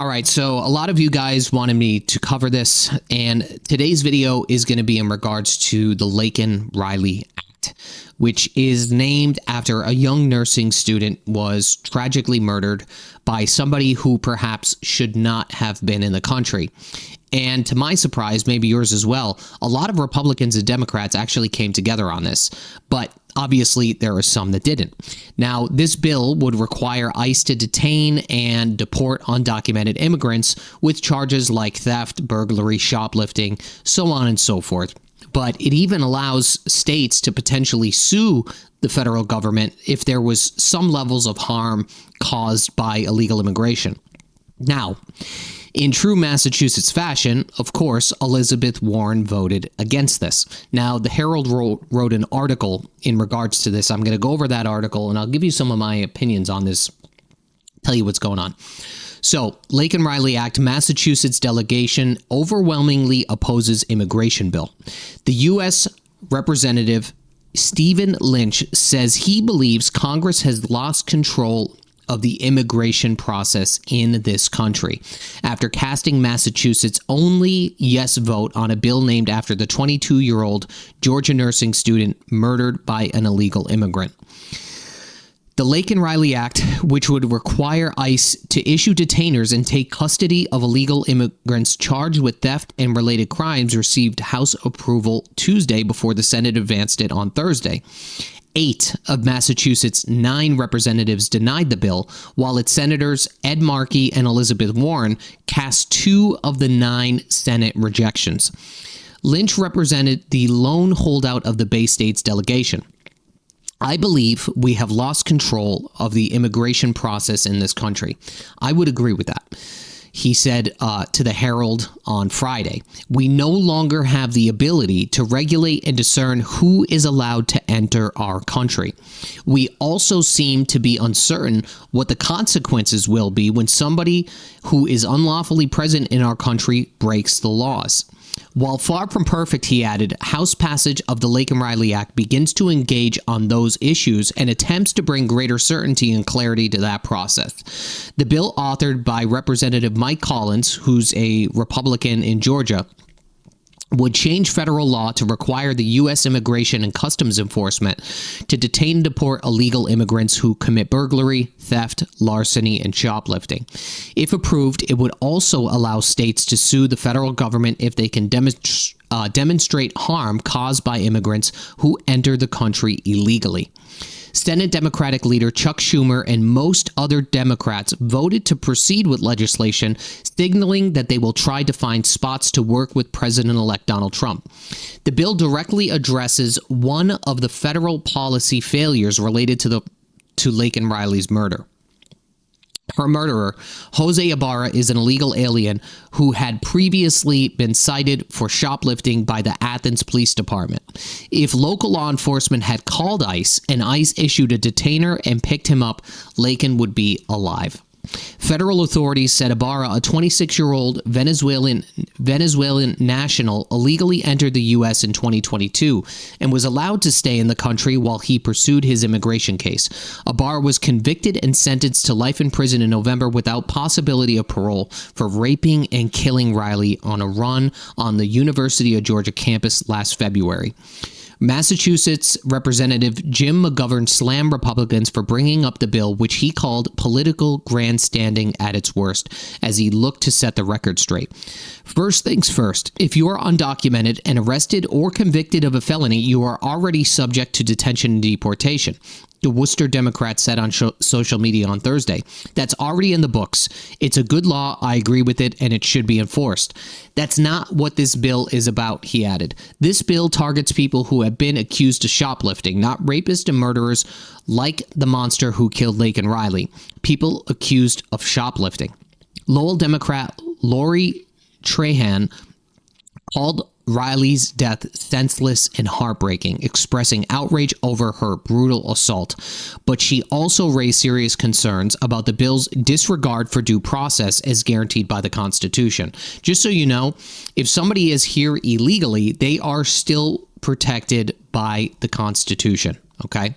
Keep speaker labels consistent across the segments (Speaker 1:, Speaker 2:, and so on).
Speaker 1: All right, so a lot of you guys wanted me to cover this, and today's video is going to be in regards to the Laken-Riley Act, which is named after a young nursing student was tragically murdered by somebody who perhaps should not have been in the country. And to my surprise, maybe yours as well, a lot of Republicans and Democrats actually came together on this, but obviously there are some that didn't. Now, this bill would require ICE to detain and deport undocumented immigrants with charges like theft, burglary, shoplifting, so on and so forth. But it even allows states to potentially sue the federal government if there was some levels of harm caused by illegal immigration. Now, in true Massachusetts fashion, of course, Elizabeth Warren voted against this. Now, the Herald wrote an article in regards to this. I'm going to go over that article, and I'll give you some of my opinions on this, tell you what's going on. So, Laken-Riley Act, Massachusetts delegation overwhelmingly opposes immigration bill. The U.S. Representative Stephen Lynch says he believes Congress has lost control of the immigration process in this country after casting Massachusetts' only yes vote on a bill named after the 22-year-old Georgia nursing student murdered by an illegal immigrant. The Laken-Riley Act, which would require ICE to issue detainers and take custody of illegal immigrants charged with theft and related crimes, received House approval Tuesday before the Senate advanced it on Thursday. 8 of Massachusetts' 9 representatives denied the bill, while its senators Ed Markey and Elizabeth Warren cast 2 of the 9 Senate rejections. Lynch represented the lone holdout of the Bay State's delegation. I believe we have lost control of the immigration process in this country. I would agree with that. He said to the Herald on Friday, "We no longer have the ability to regulate and discern who is allowed to enter our country. We also seem to be uncertain what the consequences will be when somebody who is unlawfully present in our country breaks the laws." While far from perfect, he added, House passage of the Laken-Riley Act begins to engage on those issues and attempts to bring greater certainty and clarity to that process. The bill, authored by Representative Mike Collins, who's a Republican in Georgia, would change federal law to require the U.S. Immigration and Customs Enforcement to detain and deport illegal immigrants who commit burglary, theft, larceny, and shoplifting. If approved, it would also allow states to sue the federal government if they can demonstrate harm caused by immigrants who enter the country illegally. Senate Democratic leader Chuck Schumer and most other Democrats voted to proceed with legislation, signaling that they will try to find spots to work with President-elect Donald Trump. The bill directly addresses one of the federal policy failures related to Laken-Riley's murder. Her murderer, Jose Ibarra, is an illegal alien who had previously been cited for shoplifting by the Athens Police Department. If local law enforcement had called ICE and ICE issued a detainer and picked him up, Laken would be alive. Federal authorities said Ibarra, a 26-year-old Venezuelan national, illegally entered the U.S. in 2022 and was allowed to stay in the country while he pursued his immigration case. Ibarra was convicted and sentenced to life in prison in November without possibility of parole for raping and killing Riley on a run on the University of Georgia campus last February. Massachusetts Representative Jim McGovern slammed Republicans for bringing up the bill, which he called political grandstanding at its worst, as he looked to set the record straight. First things first, if you are undocumented and arrested or convicted of a felony, you are already subject to detention and deportation. The Worcester Democrat said on social media on Thursday. That's already in the books. It's a good law. I agree with it, and it should be enforced. That's not what this bill is about, he added. This bill targets people who have been accused of shoplifting, not rapists and murderers like the monster who killed Laken-Riley. People accused of shoplifting. Lowell Democrat Lori Trahan called Riley's death senseless and heartbreaking, expressing outrage over her brutal assault. But she also raised serious concerns about the bill's disregard for due process as guaranteed by the Constitution. Just so you know, if somebody is here illegally, they are still protected by the Constitution. Okay.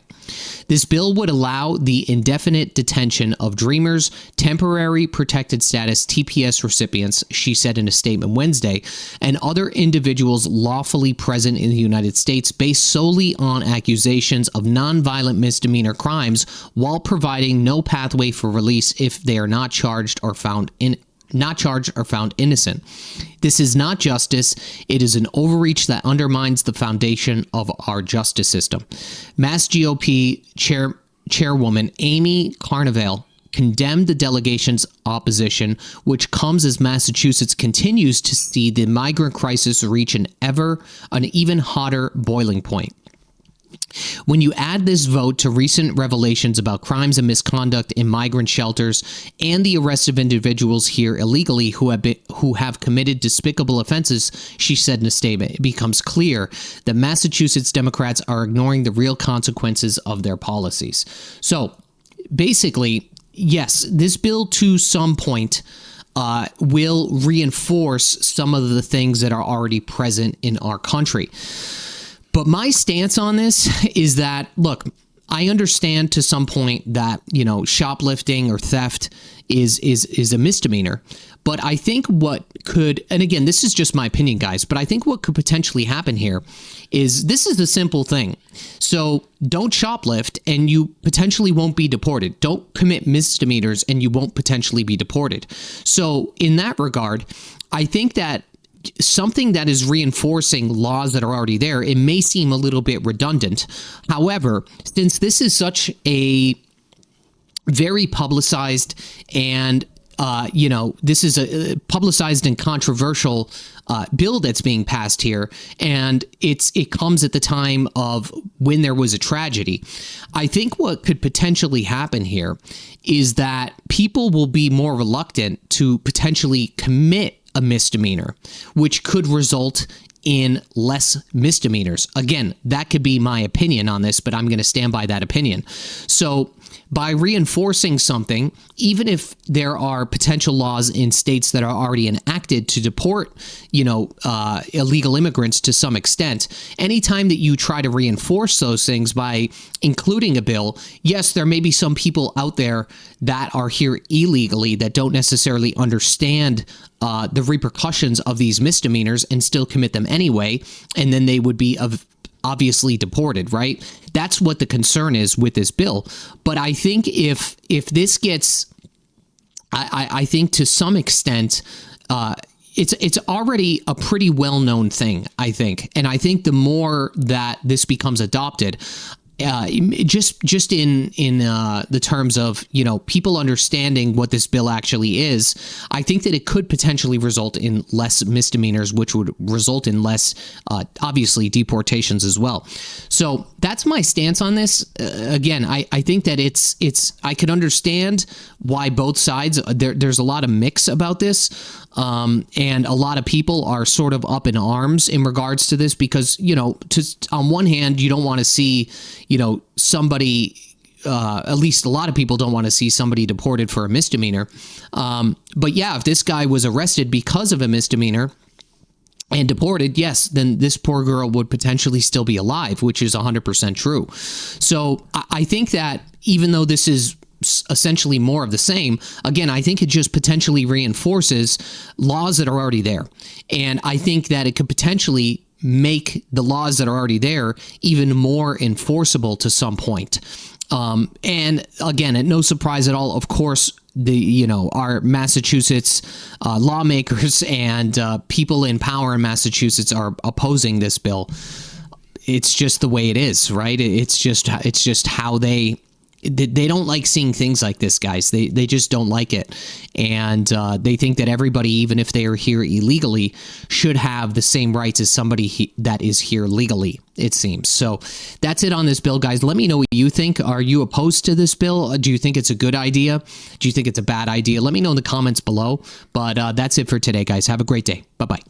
Speaker 1: This bill would allow the indefinite detention of Dreamers, temporary protected status TPS recipients, she said in a statement Wednesday, and other individuals lawfully present in the United States based solely on accusations of nonviolent misdemeanor crimes, while providing no pathway for release if they are not charged or found innocent. This is not justice. It is an overreach that undermines the foundation of our justice system. Mass GOP Chairwoman Amy Carnevale condemned the delegation's opposition, which comes as Massachusetts continues to see the migrant crisis reach an even hotter boiling point. When you add this vote to recent revelations about crimes and misconduct in migrant shelters and the arrest of individuals here illegally who have committed despicable offenses, she said in a statement, it becomes clear that Massachusetts Democrats are ignoring the real consequences of their policies. So basically, yes, this bill to some point will reinforce some of the things that are already present in our country. But my stance on this is that, look, I understand to some point that, shoplifting or theft is a misdemeanor. But I think what could, and again, this is just my opinion, guys, but I think what could potentially happen here is this is the simple thing. So don't shoplift and you potentially won't be deported. Don't commit misdemeanors and you won't potentially be deported. So in that regard, I think that something that is reinforcing laws that are already there, it may seem a little bit redundant. However, since this is such a very publicized and this is a publicized and controversial bill that's being passed here, and it comes at the time of when there was a tragedy. I think what could potentially happen here is that people will be more reluctant to potentially commit a misdemeanor, which could result in less misdemeanors. Again, that could be my opinion on this, but I'm going to stand by that opinion. So by reinforcing something, even if there are potential laws in states that are already enacted to deport, illegal immigrants to some extent, anytime that you try to reinforce those things by including a bill, yes, there may be some people out there that are here illegally that don't necessarily understand the repercussions of these misdemeanors and still commit them anyway, and then they would be obviously deported, right? That's what the concern is with this bill. But I think if this gets, I think to some extent, it's already a pretty well-known thing, I think. And I think the more that this becomes adopted, just in the terms of people understanding what this bill actually is, I think that it could potentially result in less misdemeanors, which would result in less obviously deportations as well. So that's my stance on this. Again, I think that it's I could understand why both sides there's a lot of mix about this, and a lot of people are sort of up in arms in regards to this because on one hand you don't want to see somebody, at least a lot of people don't want to see somebody deported for a misdemeanor. But yeah, if this guy was arrested because of a misdemeanor and deported, yes, then this poor girl would potentially still be alive, which is 100% true. So I think that even though this is essentially more of the same, again, I think it just potentially reinforces laws that are already there. And I think that it could potentially make the laws that are already there even more enforceable to some point. And again, at no surprise at all, of course, our Massachusetts lawmakers and people in power in Massachusetts are opposing this bill. It's just the way it is, right? It's just how they don't like seeing things like this, guys. They just don't like it. And they think that everybody, even if they are here illegally, should have the same rights as somebody that is here legally, it seems. So that's it on this bill, guys. Let me know what you think. Are you opposed to this bill? Do you think it's a good idea? Do you think it's a bad idea? Let me know in the comments below. But that's it for today, guys. Have a great day. Bye-bye.